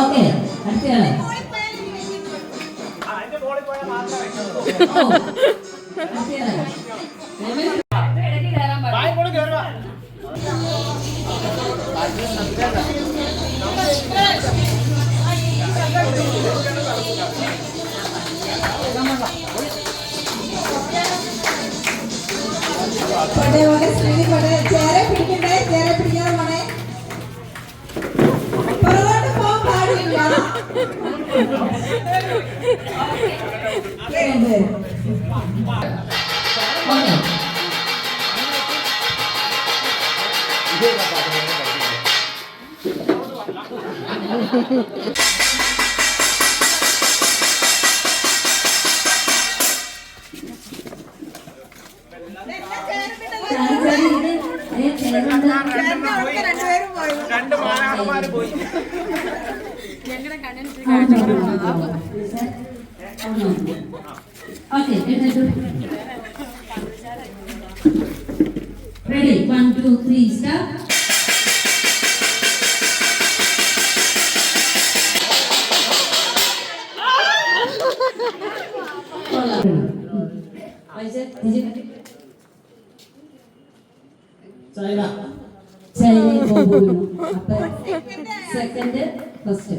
Okay അടുത്തയാളെ ചേരെ പിടിക്കണ്ടേ, ചേരെ പിടിക്കാൻ പോണേ. പുറകോട്ട് പോകാൻ പാടില്ല. രണ്ട് മാനാഹമാര് പോയി. Ready, 1, 2, 3, start. China പോകുന്നു. അപ്പോൾ സെക്കൻഡ് ഫസ്റ്റ്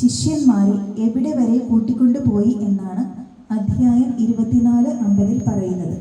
ശിഷ്യന്മാരെ എവിടെ വരെ കൂട്ടിക്കൊണ്ടുപോയി എന്നാണ് അധ്യായം 24:50 പറയുന്നത്.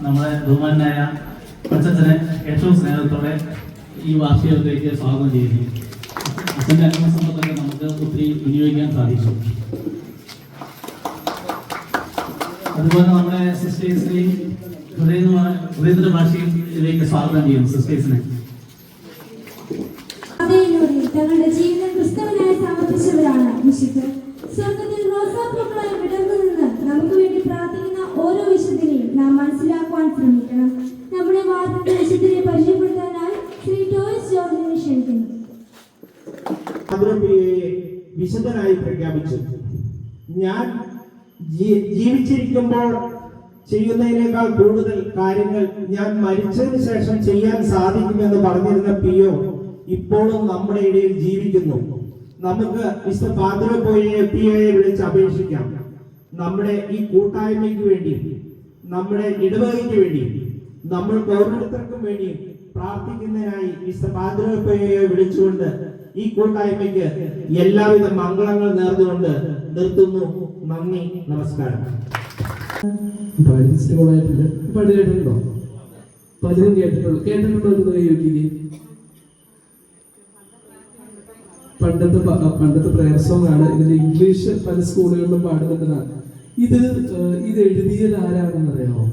നമ്മുടെ ബഹുമാനായ അച്ഛനെ ഏറ്റവും സ്നേഹത്തോടെ ഈ വാർഷികത്തിലേക്ക് സ്വാഗതം ചെയ്യുന്നു. അച്ഛൻ്റെ അനുഭവസമ്പത്തൊക്കെ നമുക്ക് ഒത്തിരി വിനിയോഗിക്കാൻ സാധിച്ചു. അതുപോലെ നമ്മുടെ സിസ്റ്റേഴ്സിനെയും ഹൃദയ ഭാഷയിലേക്ക് സ്വാഗതം ചെയ്യുന്നു സിസ്റ്റേഴ്സിനെ. അതേലൂടെ തങ്ങളുടെ ജീവിതം ക്രിസ്തുവിനായി സമർപ്പിച്ചവരാണ് വിശുദ്ധർ. സ്വർഗത്തിൽ റോസാപ്പൂക്കളായി വിടർന്നു നിന്ന് നമുക്ക് വേണ്ടി പ്രാർത്ഥിക്കുന്ന ഓരോ വിശുദ്ധനെയും നാം മനസ്സിലാക്കുവാൻ ശ്രമിക്കണം. നമ്മുടെ വാർത്തയുടെ വിശുദ്ധരെ പരിചയപ്പെടുത്താനായി ശ്രീ ടോയ്സ് ജോർജിനെ ക്ഷണിക്കുന്നു. വിശുദ്ധനായി പ്രഖ്യാപിച്ചു. ഞാൻ ജീവിച്ചിരിക്കുമ്പോൾ ചെയ്യുന്നതിനേക്കാൾ കൂടുതൽ കാര്യങ്ങൾ ഞാൻ മരിച്ചതിന് ശേഷം ചെയ്യാൻ സാധിക്കുമെന്ന് പറഞ്ഞിരുന്ന പിയോ ഇപ്പോഴും നമ്മുടെ ഇടയിൽ ജീവിക്കുന്നു. നമുക്ക് മിസ്റ്റർ പിയോയെ വിളിച്ച് അപേക്ഷിക്കാം. നമ്മുടെ ഈ കൂട്ടായ്മയ്ക്ക് വേണ്ടി, നമ്മുടെ ഇടവകയ്ക്ക് വേണ്ടി, നമ്മൾക്ക് ഓരോരുത്തർക്കും വേണ്ടി പ്രാർത്ഥിക്കുന്നതിനായി മിസ്റ്റർ പിയോയെ വിളിച്ചുകൊണ്ട് ഈ കൂട്ടായ്മയ്ക്ക് എല്ലാവിധ മംഗളങ്ങൾ നേർന്നുകൊണ്ട് നിർത്തുന്നു. നന്ദി, നമസ്കാരം. പാട്ട് കേട്ടിട്ടുണ്ടോ? പലരും കേട്ടിട്ടുള്ളൂ. കേട്ടിട്ടുണ്ടോ? കൈവയ്ക്കുക. പണ്ടത്തെ പ്രയർ സോങ് ആണ്. ഇതിന്റെ ഇംഗ്ലീഷ് പല സ്കൂളുകളിലും പാടുന്നതാണ്. ഇത് എഴുതിയത് ആരാണെന്ന് അറിയാമോ?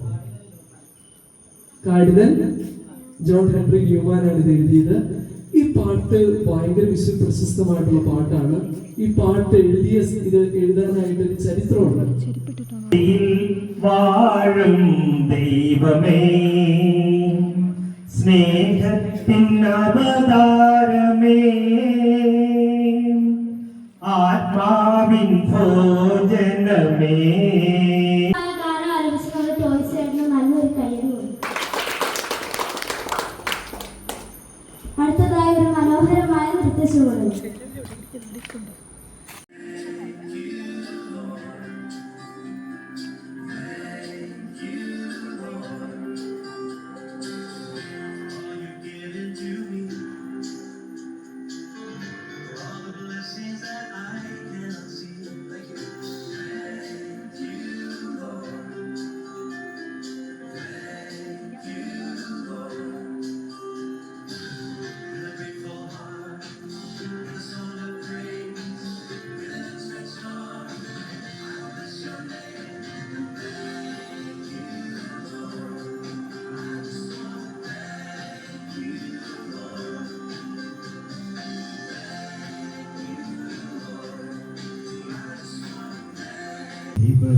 കാർഡിനൽ ജോൺ ഹെൻറി ന്യൂമാൻ ആണ് ഇത് എഴുതിയത്. ഈ പാട്ട് ഭയങ്കര പ്രശസ്തമായിട്ടുള്ള പാട്ടാണ്. ഈ പാട്ട് എഴുതാനായിട്ട് ഒരു ചരിത്രമുണ്ട്. വാഴും ദൈവമേ, സ്നേഹത്തിൻ അവതാരമേ, ആത്മാവിൻ ഭോജനമേ. അടുത്തതായി ഒരു മനോഹരമായ നൃത്തശോഭ.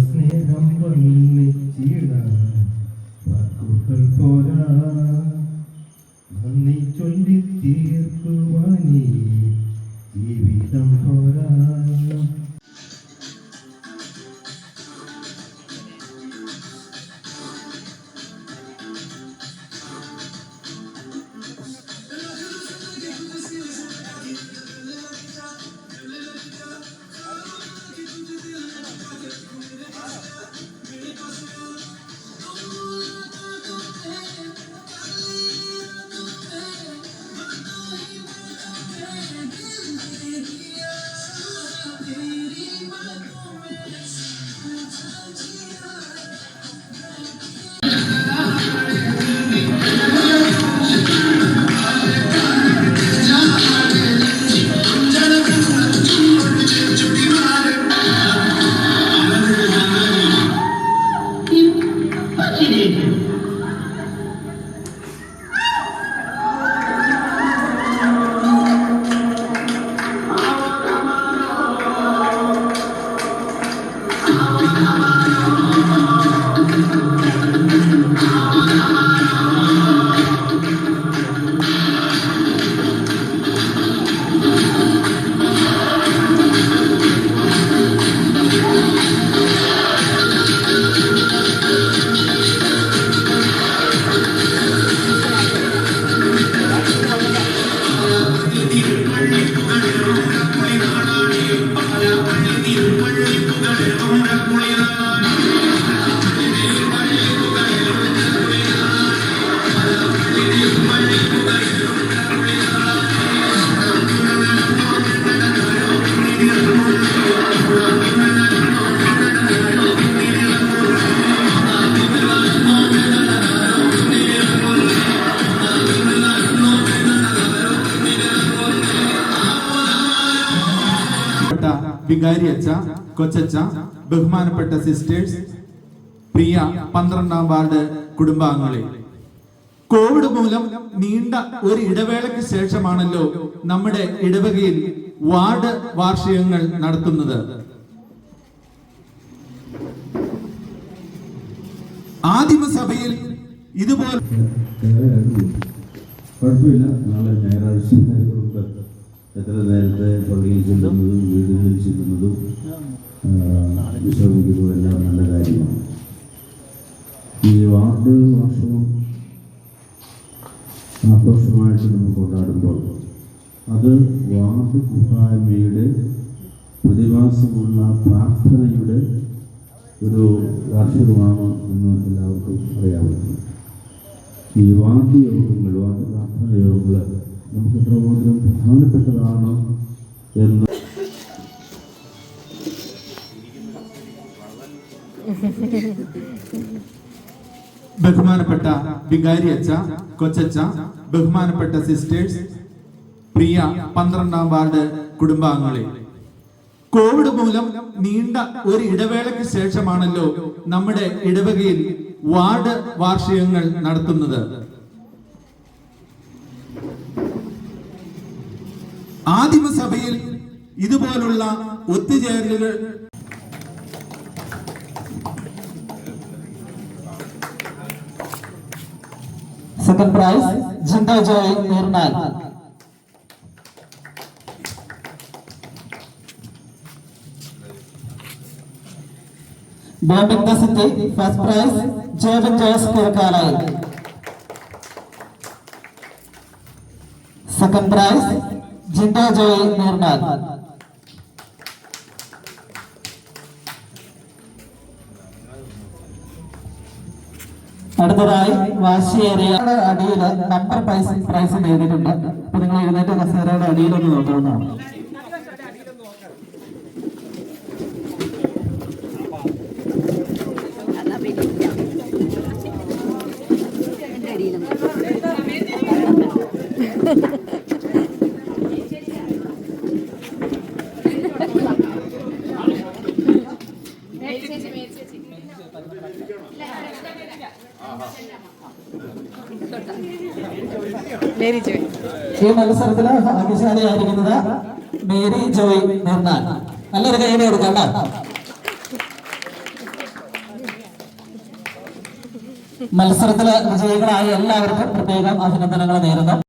സ്നേഹം വാക്കുകൾ പോരാ, നന്ദി ചൊല്ലി തീർക്കുവാനീ ജീവിതം പോരാ. വികാരി അച്ഛ, കൊച്ചച്ഛ, ബഹുമാനപ്പെട്ട സിസ്റ്റേഴ്സ്, പ്രിയ 12ാം വാർഡ് കുടുംബാംഗങ്ങളെ, കോവിഡ് മൂലം നീണ്ട ഒരു ഇടവേളയ്ക്ക് ശേഷമാണല്ലോ നമ്മുടെ ഇടവകയിൽ വാർഡ് വാർഷികങ്ങൾ നടത്തുന്നത്. ആദിമസഭയിൽ ഇതുപോലെ കുഴപ്പമില്ല. നാളെ ഞായറാഴ്ച എത്ര നേരത്തെ പള്ളിയിൽ ചെല്ലുന്നതും വീടുകളിൽ ചെല്ലുന്നതും വിശ്രമിക്കുന്നതും എല്ലാം നല്ല കാര്യമാണ്. ഈ വാർഡ് വർഷവും ആഘോഷമായിട്ട് നമ്മൾ കൊണ്ടാടുമ്പോൾ അത് വാർഡ് കൂട്ടായ്മയുടെ പ്രതിമാസമുള്ള പ്രാർത്ഥനയുടെ ഒരു വാർഷികമാണ് എന്ന് എല്ലാവർക്കും അറിയാവുന്നത്. ഈ വാർഡ് യോഗങ്ങൾ, വാർഡ് പ്രാർത്ഥന യോഗങ്ങൾ നമുക്ക് എത്രമാത്രം പ്രധാനപ്പെട്ടതാണ് എന്ന് ബഹുമാനപ്പെട്ട വികാരി അച്ഛ, കൊച്ചച്ച, ബഹുമാനപ്പെട്ട സിസ്റ്റേഴ്സ്, പ്രിയ 12ാം വാർഡ് കുടുംബാംഗങ്ങളെ, കോവിഡ് മൂലം നീണ്ട ഒരു ഇടവേളയ്ക്ക് ശേഷമാണല്ലോ നമ്മുടെ ഇടവകയിൽ വാർഡ് വാർഷികങ്ങൾ നടത്തുന്നത്. ആദിമസഭയിൽ ഇതുപോലുള്ള ഒത്തുചേരലുകൾ second prize Jinda Joy Neernal. Bombing the city first prize Jobin Jose Kizhakkalayi. Second prize Jinda Joy Neernal. അടുത്തതായി വാശിയേറിയ അടിയിൽ നമ്പർ പ്രൈസ് നേടിയിട്ടുണ്ട്. അപ്പൊ നിങ്ങൾ എഴുന്നേറ്റ് കസേരയുടെ അടിയിലൊന്ന് നോക്കാവുന്നതാണ്. ഈ മത്സരത്തില് ഭാഗ്യശാലിയായിരിക്കുന്നത് മേരി ജോയ് നിർണാൽ. നല്ലൊരു കൈയ്യടി കൊടുക്കാം. മത്സരത്തില് വിജയികളായ എല്ലാവർക്കും പ്രത്യേകം അഭിനന്ദനങ്ങൾ നേരുന്നു.